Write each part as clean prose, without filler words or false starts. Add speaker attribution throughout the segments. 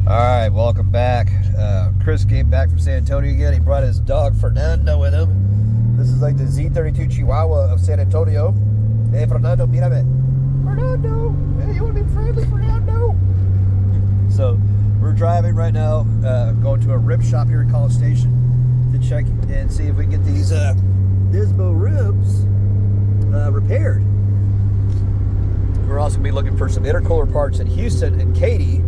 Speaker 1: Alright, welcome back. Chris came back from San Antonio again. He brought his dog Fernando with him. This is like the Z32 Chihuahua of San Antonio. Hey, Fernando, mírame. Fernando! Hey, you want to be friendly, Fernando? So, we're driving right now, going to a rib shop here at College Station to check and see if we can get these Disbo ribs repaired. We're also going to be looking for some intercooler parts in Houston and Katy.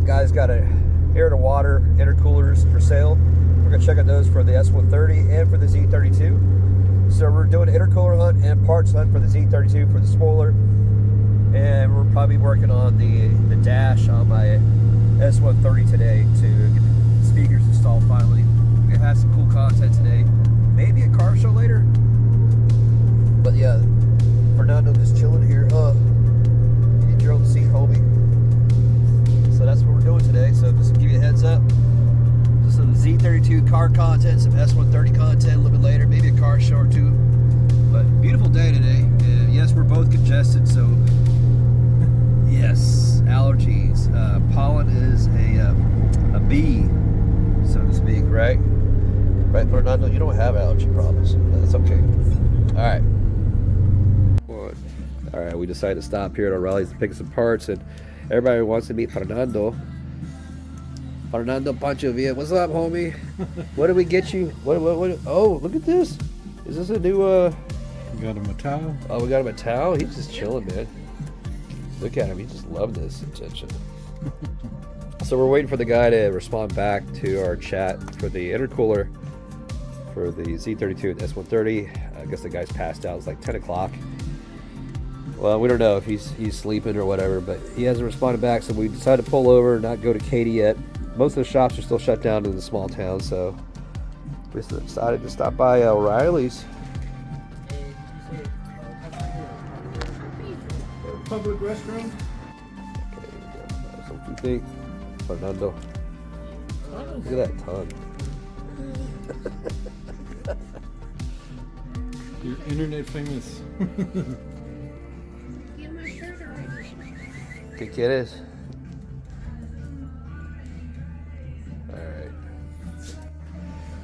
Speaker 1: Guys got a air to water intercoolers for sale. We're going to check out those for the S130 and for the Z32. So we're doing an intercooler hunt and parts hunt for the Z32 for the spoiler. And we're probably working on the dash on my S130 today to get the speakers installed finally. We're going to have some cool content today. Maybe a car show later. But yeah, Fernando just chilling here. You get your own seat, homie. So that's what we're doing today. So just to give you a heads up, just some Z32 car content, some S130 content a little bit later, maybe a car show or two. But beautiful day today. Yes, we're both congested, so yes, allergies. Pollen is a bee, so to speak, right? Right, Fernando, you don't have allergy problems. That's okay. All right, we decided to stop here at O'Reilly's to pick up some parts, and everybody wants to meet Fernando. Fernando Pancho Villa, what's up, homie? What did we get you? What? Oh, look at this. Is this a new?
Speaker 2: We got him a towel.
Speaker 1: Oh, we got him a towel. He's just chilling, man. Look at him. He just loved this attention. So we're waiting for the guy to respond back to our chat for the intercooler for the Z32 and S130. I guess the guy's passed out. It's like 10 o'clock. Well, we don't know if he's sleeping or whatever, but he hasn't responded back, so we decided to pull over and not go to Katy yet. Most of the shops are still shut down in the small town, so we decided to stop by O'Reilly's.
Speaker 2: Public restroom.
Speaker 1: Okay, here we go. So what do you think, Fernando? Look at that tongue.
Speaker 2: You're internet famous.
Speaker 1: ¿Qué quieres? Alright.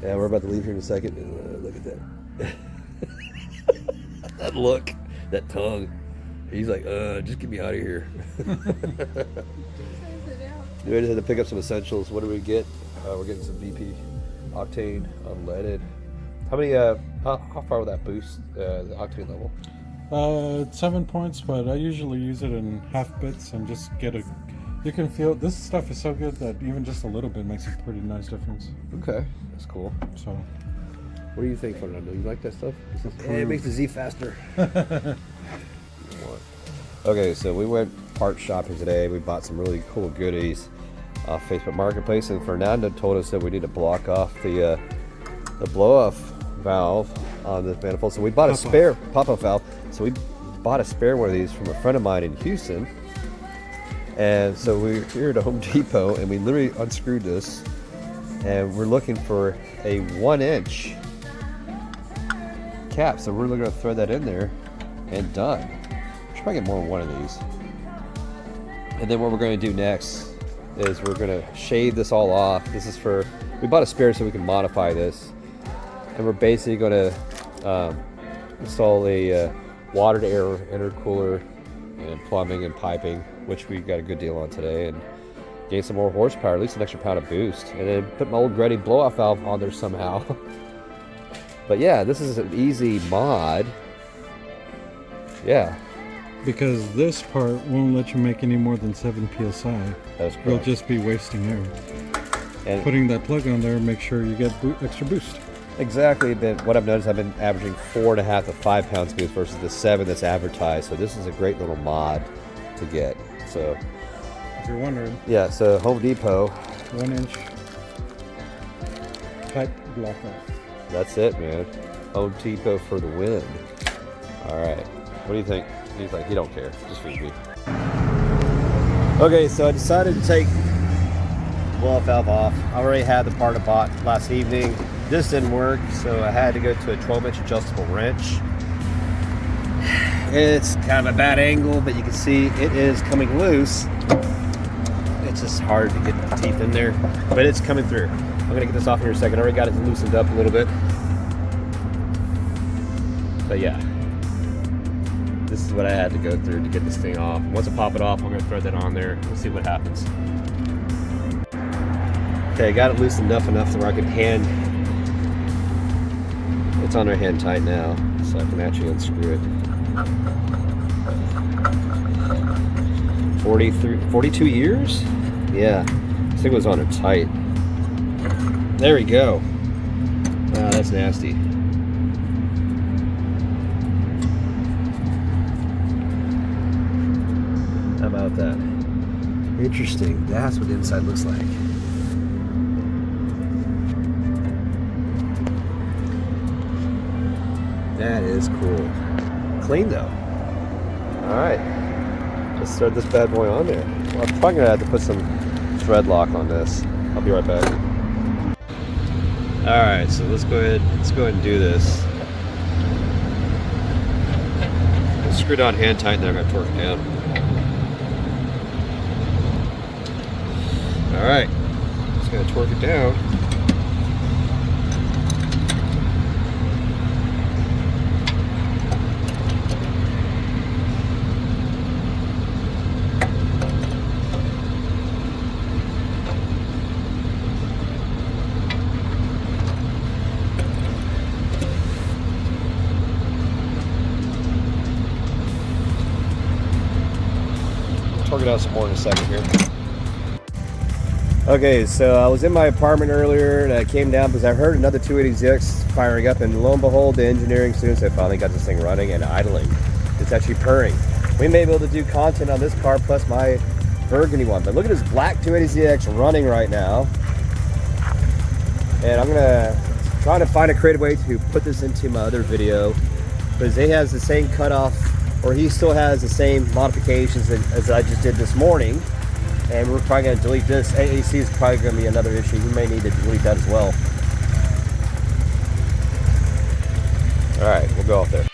Speaker 1: Yeah, we're about to leave here in a second. Look at that. That look. That tongue. He's like, just get me out of here. We just had to pick up some essentials. What do we get? We're getting some VP octane unleaded. How many, how far will that boost the octane level?
Speaker 2: 7 points, but I usually use it in half bits and just get a. You can feel this stuff is so good that even just a little bit makes a pretty nice difference.
Speaker 1: Okay, that's cool.
Speaker 2: So,
Speaker 1: what do you think, Fernando? You like that stuff? Hey, it makes the Z faster. Okay, so we went part shopping today. We bought some really cool goodies off Facebook Marketplace, and Fernando told us that we need to block off the blow-off valve on this manifold. So we bought a spare pop-off valve. So we bought a spare one of these from a friend of mine in Houston. And so we're here at Home Depot, and we literally unscrewed this, and we're looking for a 1-inch cap. So we're going to throw that in there and done. We should probably get more than one of these. And then what we're going to do next is we're going to shave this all off. This is for, we bought a spare so we can modify this. And we're basically going to install a water to air intercooler and plumbing and piping, which we got a good deal on today, and gain some more horsepower, at least an extra pound of boost, and then put my old Gretty blow-off valve on there somehow. But yeah, this is an easy mod. Yeah.
Speaker 2: because this part won't let you make any more than 7 psi.
Speaker 1: That's correct.
Speaker 2: You'll just be wasting air. And putting that plug on there, make sure you get extra boost.
Speaker 1: Exactly, but what I've noticed, I've been averaging 4.5 to 5 pounds boost versus the 7 that's advertised. So this is a great little mod to get. So
Speaker 2: if you're wondering.
Speaker 1: Yeah, so Home Depot.
Speaker 2: 1 inch pipe block off.
Speaker 1: That's it, man. Home Depot for the win. All right, what do you think? He's like, he don't care, just feed me. Okay, so I decided to take blow-off valve off. I already had the part I bought last evening. This didn't work, so I had to go to a 12-inch adjustable wrench. It's kind of a bad angle, but you can see it is coming loose. it's just hard to get the teeth in there, but it's coming through. I'm gonna get this off here in a second. I already got it loosened up a little bit. But yeah, this is what I had to go through to get this thing off. Once I pop it off, I'm gonna throw that on there. We'll see what happens. Okay, I got it loosened enough to where I can hand. It's on our hand tight now, so I can actually unscrew it. 42 years? Yeah, I think it was on her tight. There we go. Wow, that's nasty. How about that? Interesting. That's what the inside looks like. That is cool. Clean though. Alright. Let's throw this bad boy on there. Well, I'm probably gonna have to put some thread lock on this. I'll be right back. Alright, so let's go ahead and do this. I'll screw it on hand tight and then I'm gonna torque it down. Alright. Just gonna torque it down. Torque it out some more in a second here. Okay, so I was in my apartment earlier and I came down because I heard another 280Z firing up, and lo and behold, the engineering students have finally got this thing running and idling. It's actually purring. We may be able to do content on this car plus my burgundy one, but look at this black 280ZX running right now. And I'm gonna try to find a creative way to put this into my other video, because it has the same cutoff, or he still has the same modifications as I just did this morning. And we're probably going to delete this. AAC is probably going to be another issue. We may need to delete that as well. All right, we'll go off there.